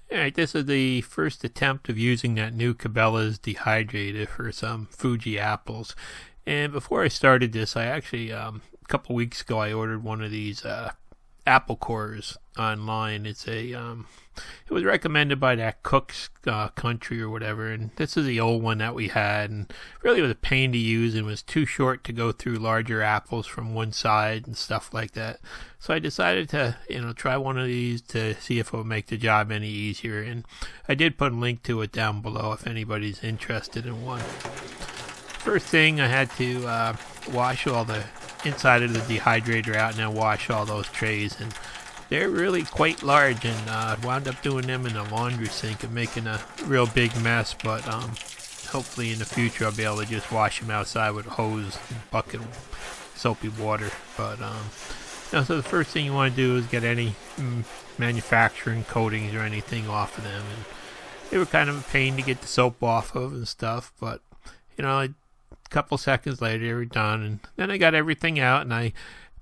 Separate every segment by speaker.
Speaker 1: Alright, this is the first attempt of using that new Cabelas Dehydrator for some Fuji apples. And before I started this, I actually, a couple weeks ago, I ordered one of these apple cores online. It was recommended by that Cook's Country or whatever, and this is the old one that we had, and really was a pain to use and was too short to go through larger apples from one side and stuff like that. So I decided to, try one of these to see if it would make the job any easier, and I did put a link to it down below if anybody's interested in one. First thing, I had to wash all the inside of the dehydrator out and then wash all those trays, and they're really quite large, and wound up doing them in a laundry sink and making a real big mess, but hopefully in the future I'll be able to just wash them outside with a hose and bucket of soapy water. But so the first thing you want to do is get any manufacturing coatings or anything off of them, and they were kind of a pain to get the soap off of and stuff, but a couple seconds later they were done, and then I got everything out, and I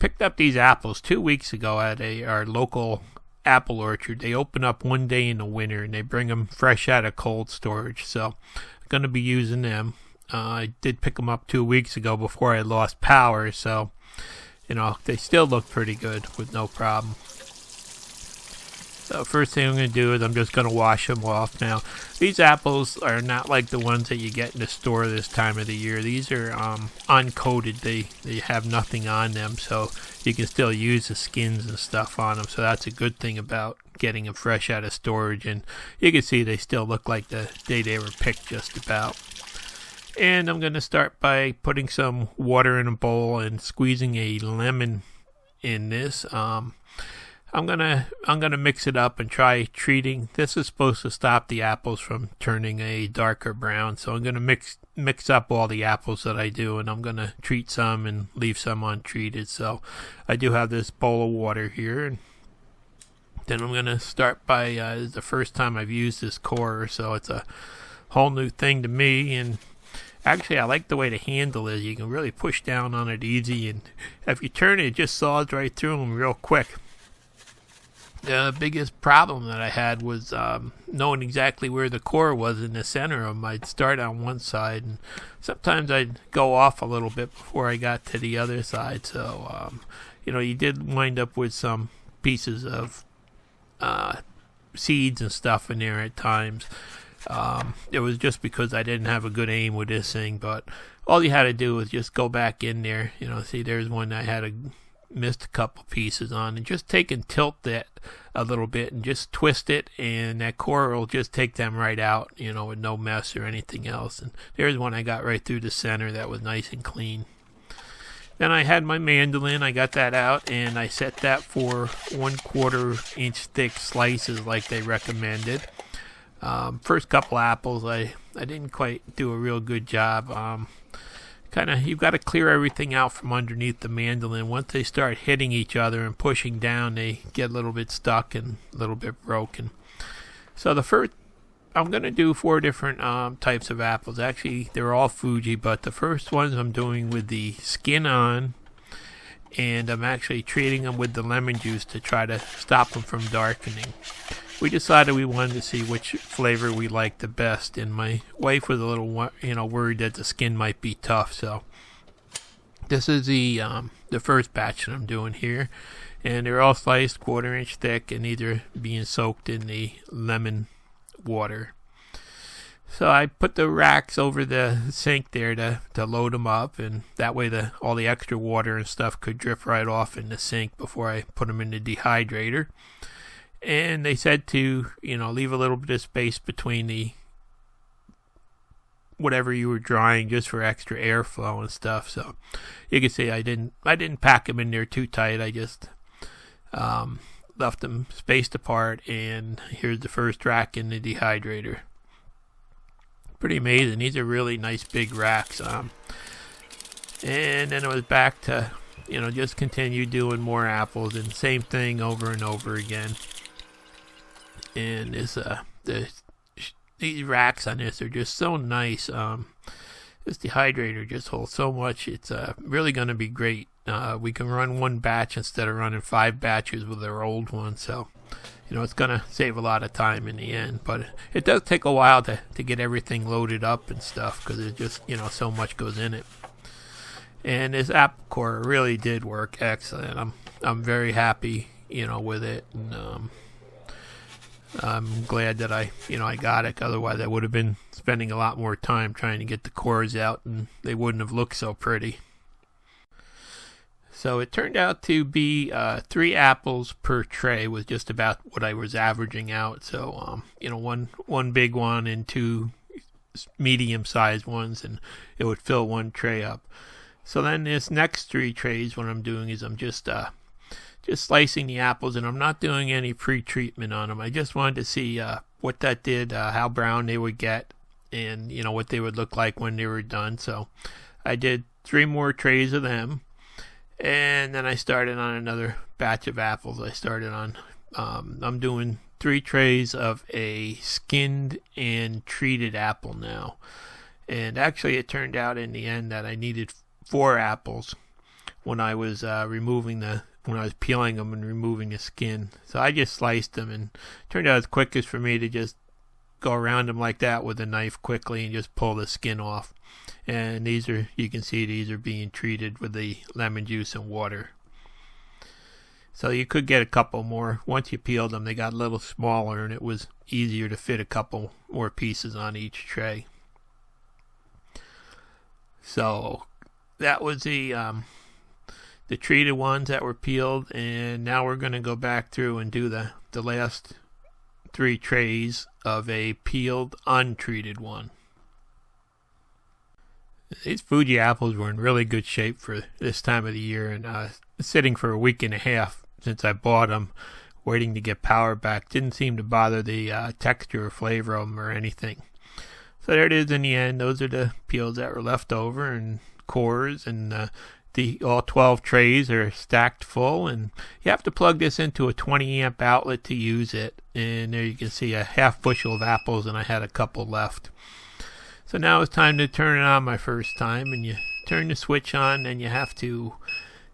Speaker 1: picked up these apples 2 weeks ago at our local apple orchard. They open up one day in the winter, and they bring them fresh out of cold storage, so I'm going to be using them. I did pick them up 2 weeks ago before I lost power, so they still look pretty good with no problem. So first thing I'm going to do is I'm just going to wash them off. Now, these apples are not like the ones that you get in the store this time of the year. These are uncoated. They have nothing on them, so you can still use the skins and stuff on them. So that's a good thing about getting them fresh out of storage. And you can see they still look like the day they were picked just about. And I'm going to start by putting some water in a bowl and squeezing a lemon in this. I'm gonna mix it up and try treating. This is supposed to stop the apples from turning a darker brown, so I'm gonna mix up all the apples that I do, and I'm gonna treat some and leave some untreated. So I do have this bowl of water here, and then I'm gonna start by the first time I've used this core, so it's a whole new thing to me. And actually, I like the way the handle is. You can really push down on it easy, and if you turn it, it just saws right through them real quick. The biggest problem that I had was knowing exactly where the core was in the center of them. I'd start on one side, and sometimes I'd go off a little bit before I got to the other side. So, you did wind up with some pieces of seeds and stuff in there at times. It was just because I didn't have a good aim with this thing, but all you had to do was just go back in there. See, there's one I had missed a couple pieces on, and just take and tilt that a little bit and just twist it, and that core will just take them right out, with no mess or anything else. And there's one I got right through the center that was nice and clean. Then I had my mandolin. I got that out, and I set that for 1/4 inch thick slices like they recommended. First couple apples I didn't quite do a real good job. You've got to clear everything out from underneath the mandolin. Once they start hitting each other and pushing down, they get a little bit stuck and a little bit broken. So the first, I'm going to do 4 different types of apples. Actually, they're all Fuji, but the first ones I'm doing with the skin on, and I'm actually treating them with the lemon juice to try to stop them from darkening. We decided we wanted to see which flavor we liked the best, and my wife was a little, worried that the skin might be tough. So this is the first batch that I'm doing here, and they're all sliced 1/4 inch thick, and these are being soaked in the lemon water. So I put the racks over the sink there to load them up, and that way all the extra water and stuff could drip right off in the sink before I put them in the dehydrator. And they said to, leave a little bit of space between the whatever you were drying, just for extra airflow and stuff. So you can see I didn't pack them in there too tight. I just left them spaced apart, and here's the first rack in the dehydrator. Pretty amazing. These are really nice big racks. And then it was back to, just continue doing more apples, and same thing over and over again. And these racks on this are just so nice. This dehydrator just holds so much. It's really going to be great. We can run one batch instead of running 5 batches with our old one. So it's going to save a lot of time in the end. But it does take a while to get everything loaded up and stuff, because it just, so much goes in it. And this apple core really did work excellent. I'm very happy, with it. And I'm glad that I got it. Otherwise, I would have been spending a lot more time trying to get the cores out, and they wouldn't have looked so pretty. So it turned out to be 3 apples per tray, was just about what I was averaging out. So, one big one and 2 medium-sized ones, and it would fill 1 tray up. So then this next 3 trays, what I'm doing is I'm just slicing the apples, and I'm not doing any pre-treatment on them. I just wanted to see what that did, how brown they would get, and what they would look like when they were done. So I did 3 more trays of them. And then I started on another batch of apples. I started on, I'm doing 3 trays of a skinned and treated apple now. And actually it turned out in the end that I needed 4 apples when I was when I was peeling them and removing the skin. So I just sliced them, and it turned out it's quickest for me to just go around them like that with a knife quickly and just pull the skin off. And you can see these are being treated with the lemon juice and water. So you could get a couple more. Once you peeled them, they got a little smaller, and it was easier to fit a couple more pieces on each tray. So that was the treated ones that were peeled, and now we're going to go back through and do the last 3 trays of a peeled, untreated one. These Fuji apples were in really good shape for this time of the year, and sitting for a week and a half since I bought them, waiting to get power back. Didn't seem to bother the texture or flavor of them or anything. So there it is in the end. Those are the peels that were left over, and cores, and all 12 trays are stacked full, and you have to plug this into a 20 amp outlet to use it. And there you can see a half bushel of apples, and I had a couple left. So now it's time to turn it on my first time, and you turn the switch on, and you have to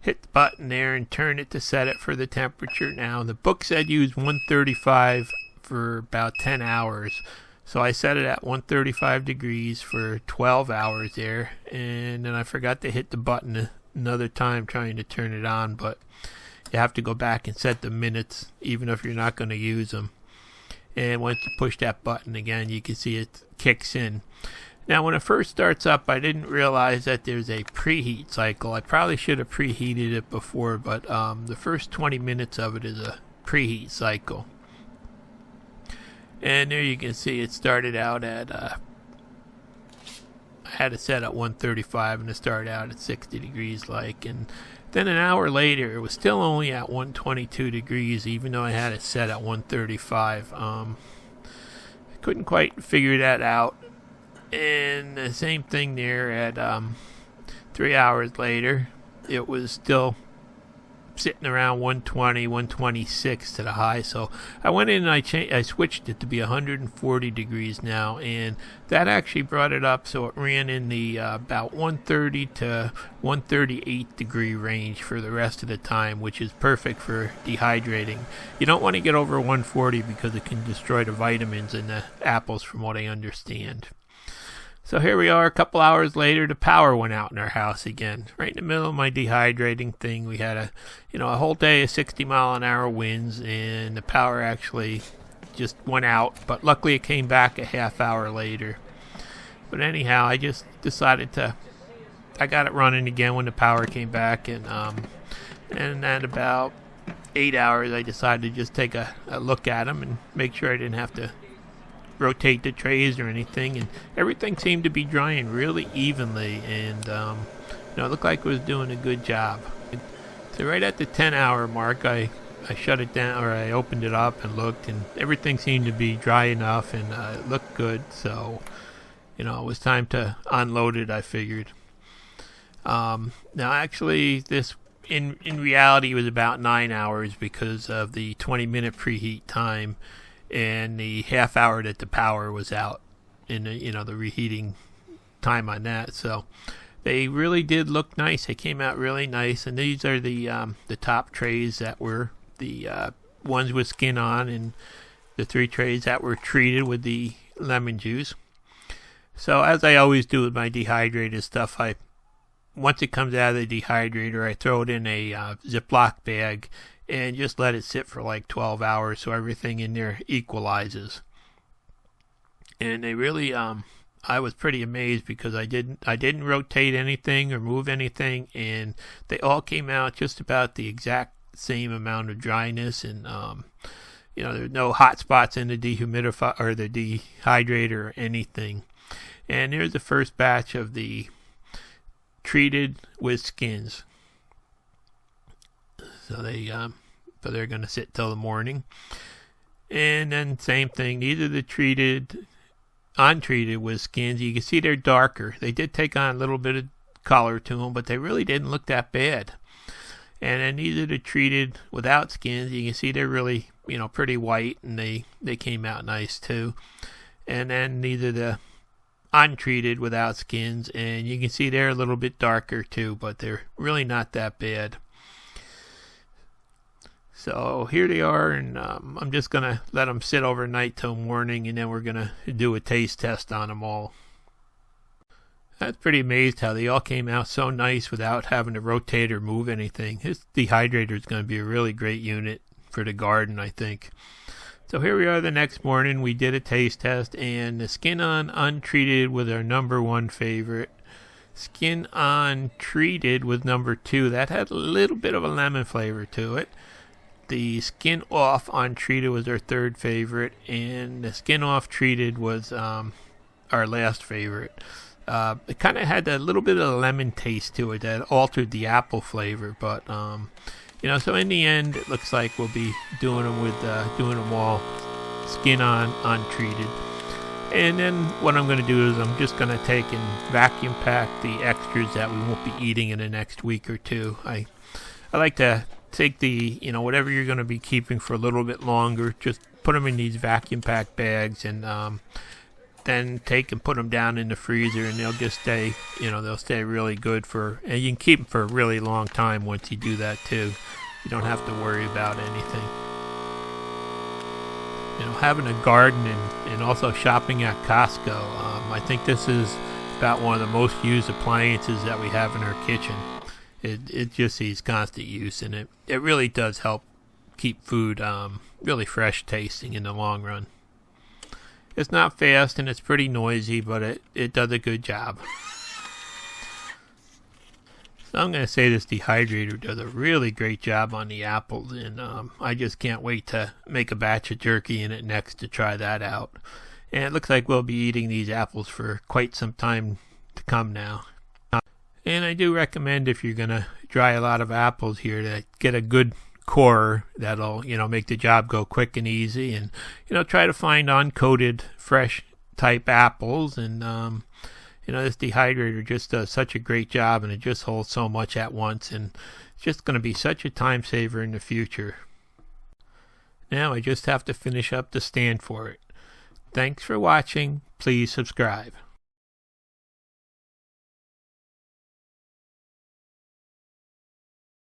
Speaker 1: hit the button there and turn it to set it for the temperature. Now the book said use 135 for about 10 hours. So I set it at 135 degrees for 12 hours there, and then I forgot to hit the button another time trying to turn it on, but you have to go back and set the minutes even if you're not going to use them. And once you push that button again, you can see it kicks in. Now when it first starts up, I didn't realize that there's a preheat cycle. I probably should have preheated it before, but the first 20 minutes of it is a preheat cycle. And there you can see it started out at, I had it set at 135, and it started out at 60 degrees and then an hour later it was still only at 122 degrees, even though I had it set at 135. I couldn't quite figure that out. And the same thing there at 3 hours later, it was still sitting around 120, 126 to the high. So I went in and I switched it to be 140 degrees now, and that actually brought it up so it ran in the about 130 to 138 degree range for the rest of the time, which is perfect for dehydrating. You don't want to get over 140 because it can destroy the vitamins in the apples, from what I understand. So here we are, a couple hours later, the power went out in our house again. Right in the middle of my dehydrating thing, we had a whole day of 60-mile-an-hour winds, and the power actually just went out. But luckily it came back a half hour later. But anyhow, I just decided I got it running again when the power came back, and at about 8 hours, I decided to just take a look at them and make sure I didn't have to rotate the trays or anything, and everything seemed to be drying really evenly, and it looked like it was doing a good job. So right at the 10-hour mark, I shut it down, or I opened it up and looked, and everything seemed to be dry enough, and it looked good. So it was time to unload it, I figured. Now actually this in reality was about 9 hours because of the 20-minute preheat time and the half hour that the power was out, in the reheating time on that. So they really did look nice. They came out really nice, and these are the top trays that were the ones with skin on and the 3 trays that were treated with the lemon juice. So as I always do with my dehydrated stuff, once it comes out of the dehydrator, I throw it in a Ziploc bag and just let it sit for like 12 hours so everything in there equalizes. And they really, I was pretty amazed because I didn't rotate anything or move anything, and they all came out just about the exact same amount of dryness, and there's no hot spots in the dehumidifier or the dehydrator or anything. And here's the first batch of the treated with skins. So they're going to sit till the morning. And then same thing, these are the untreated with skins. You can see they're darker. They did take on a little bit of color to them, but they really didn't look that bad. And then these are the treated without skins. You can see they're really, pretty white, and they came out nice too. And then these are the untreated without skins, and you can see they're a little bit darker too, but they're really not that bad. So here they are, and I'm just going to let them sit overnight till morning, and then we're going to do a taste test on them all. I was pretty amazed how they all came out so nice without having to rotate or move anything. This dehydrator is going to be a really great unit for the garden, I think. So here we are the next morning. We did a taste test, and the skin on untreated was our number 1 favorite. Skin on treated was number 2. That had a little bit of a lemon flavor to it. The skin off untreated was our 3rd favorite, and the skin off treated was our last favorite. It kind of had a little bit of a lemon taste to it that altered the apple flavor, but so in the end, it looks like we'll be doing them all skin on untreated. And then what I'm going to do is I'm just going to take and vacuum pack the extras that we won't be eating in the next week or two. I like to take the, whatever you're going to be keeping for a little bit longer, just put them in these vacuum pack bags, and then take and put them down in the freezer, and they'll just stay, they'll stay really good and you can keep them for a really long time once you do that too. You don't have to worry about anything. Having a garden and also shopping at Costco, I think this is about one of the most used appliances that we have in our kitchen. It just sees constant use, and it really does help keep food really fresh tasting in the long run. It's not fast and it's pretty noisy, but it does a good job. So I'm going to say this dehydrator does a really great job on the apples, and I just can't wait to make a batch of jerky in it next to try that out. And it looks like we'll be eating these apples for quite some time to come now. And I do recommend, if you're going to dry a lot of apples here, to get a good core that'll, make the job go quick and easy. And, try to find uncoated, fresh type apples. And, this dehydrator just does such a great job, and it just holds so much at once. And it's just going to be such a time saver in the future. Now I just have to finish up the stand for it. Thanks for watching. Please subscribe.